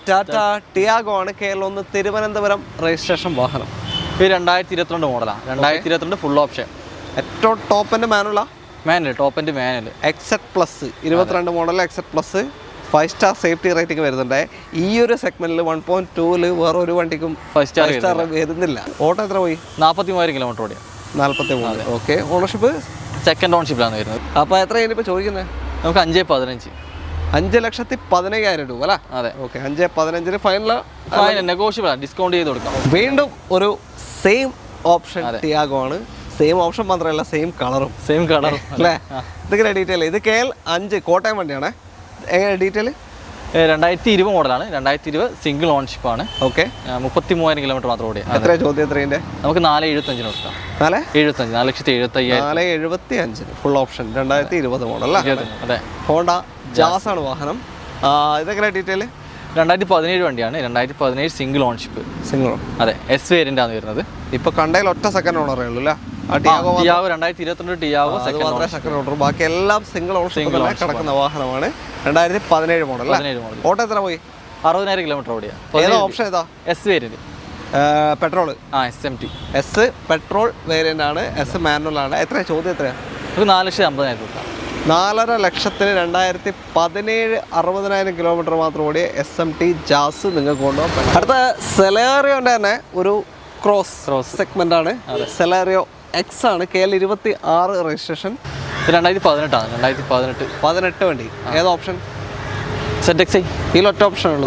Tata Tiago ആണ്. KL1 Thiruvananthapuram registration വാഹനം. ഇത് 2022 മോഡലാണ്. 2022 ഫുൾ ഓപ്ഷൻ. ഏറ്റവും ടോപ്പ് എൻ്റെ മാനുള്ള മാനുവൽ, ടോപ്പ് എൻ്റെ മാനുവൽ. എക്സെറ്റ് പ്ലസ് 22 മോഡൽ എക്സെറ്റ് പ്ലസ് 5 സ്റ്റാർ സേഫ്റ്റി റേറ്റിംഗ് വരുന്നുണ്ട്. ഈ ഒരു സെഗ്മെന്റിൽ 1.2 വേറെ ഒരു വണ്ടിക്കും 5 സ്റ്റാർ വരുന്നില്ല. ഓട്ടോ എത്ര പോയി? 43,000 കിലോമീറ്റർ ഓടിയ. 43. ഓക്കെ. ഓണർഷിപ്പ് സെക്കൻഡ് ഓണർഷിപ്പിലാണ് വരുന്നത്. അപ്പോൾ എത്ര ഇനിയിപ്പോൾ ചോദിക്കുന്നത്? നമുക്ക് 5,15. 5,15,000 രൂപ അല്ലേ? അതെ. ഓക്കെ. 5,15 ഫൈനൽ നെഗോഷ്യബിൾ ആണ്, ഡിസ്കൗണ്ട് ചെയ്ത് കൊടുക്കാം. വീണ്ടും ഒരു സെയിം ഓപ്ഷൻ ടിയാഗോ ആണ്. സെയിം ഓപ്ഷൻ മാത്രമല്ല, സെയിം കളറും അല്ലേ? ഇതൊക്കെ ഡീറ്റെയിൽ. ഇത് KL5 കോട്ടയം വണ്ടിയാണ്. എങ്ങനെ ഡീറ്റെയിൽ? 2020 മോഡലാണ്. 2020 സിംഗിൾ ഓൺഷിപ്പ് ആണ്. ഓക്കെ. 33,000 കിലോമീറ്റർ മാത്രം ഓടിയ. എത്ര ചോദ്യം? എത്രയിൻ്റെ? നമുക്ക് 4,75 കൊടുക്കാം. 4,75 ഫുൾ ഓപ്ഷൻ 2020 മോഡൽ അല്ലേ? അതെ. ഹോണ്ട ജാസ് ആണ് വാഹനം. ഇതെങ്ങനെ ഡീറ്റെയിൽ? 2017 വണ്ടിയാണ്. 2017 സിംഗിൾ ഓൺഷിപ്പ്. സിംഗിൾ. അതെ. എസ് വേരിയന്റ് ആണ് വരുന്നത്. ഇപ്പൊ കണ്ടതിൽ ഒറ്റ സെക്കൻഡ് ഓണറേ ഉള്ളൂ അല്ലേ? Tiago 2022 Tiago second owner. ബാക്കി എല്ലാം സിംഗിൾ ഓണർഷിപ്പിൽ കിടക്കുന്ന വാഹനമാണ്. 2017 മോഡൽ. ഓട്ടോ എത്ര പോയി? 60,000 കിലോമീറ്റർ ഓടിയ. ഏതാ ഓപ്ഷൻ? ഏതാ? S variant. Petrol. SMT. S petrol variant ആണ്. എസ് മാനുവൽ ആണ്. എത്ര ചോദ്യം? എത്രയാണ്? നമുക്ക് 4,50,000 കൊടുക്കാം. 4,50,000 2017 60,000 കിലോമീറ്റർ മാത്രം ഓടിയ SMT ജാസ് നിങ്ങൾക്ക് കൊണ്ടുപോകാം. അടുത്ത സെലേറിയോന്റെ തന്നെ ഒരു ക്രോസ് സെഗ്മെന്റ് ആണ്. സെലേറിയോ X ആണ്. KL26 registration. 2018 ആണ്. 2018 വണ്ടി. ഏത് ഓപ്ഷൻ? ZXi. ഒറ്റ ഓപ്ഷൻ ഉള്ളൂ.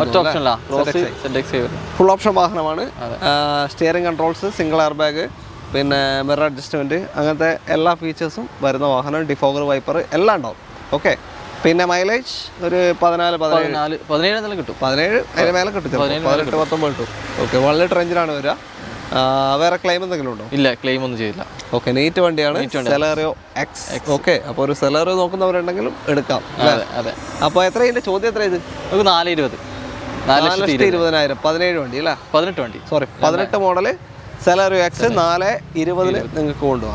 ഫുൾ ഓപ്ഷൻ വാഹനമാണ്. Steering controls, single air bag, പിന്നെ മിറർ അഡ്ജസ്റ്റ്മെന്റ്, അങ്ങനത്തെ എല്ലാ ഫീച്ചേഴ്സും വരുന്ന വാഹനം. ഡിഫോഗർ വൈപ്പർ എല്ലാം ഉണ്ടാവും. ഓക്കെ. പിന്നെ മൈലേജ് ഒരു 17 കിട്ടും. 17 അതിന് മേലെ കിട്ടും. 18 19 കിട്ടും. ഓക്കെ. 1 ലിറ്റർ എഞ്ചിനാണ് വരിക. വേറെ ക്ലെയിം എന്തെങ്കിലും ഉണ്ടോ? ഇല്ല, ക്ലെയിം ഒന്നും ചെയ്യില്ല. ഓക്കെ. നീറ്റ് വണ്ടിയാണ്. സെലേറിയോ X. ഓക്കെ. അപ്പോൾ ഒരു സെലേറിയോ നോക്കുന്നവരുണ്ടെങ്കിലും എടുക്കാം. അതെ. അപ്പോൾ എത്ര ഇതിന്റെ ചോദ്യം? എത്ര ഇത്? നമുക്ക് 4,20. 4,20,000. 17 വണ്ടി അല്ലേ? 18 വണ്ടി. സോറി, 18 മോഡല് സെലേറിയോ X 4,20 നിങ്ങൾക്ക് കൊണ്ടുപോകാം.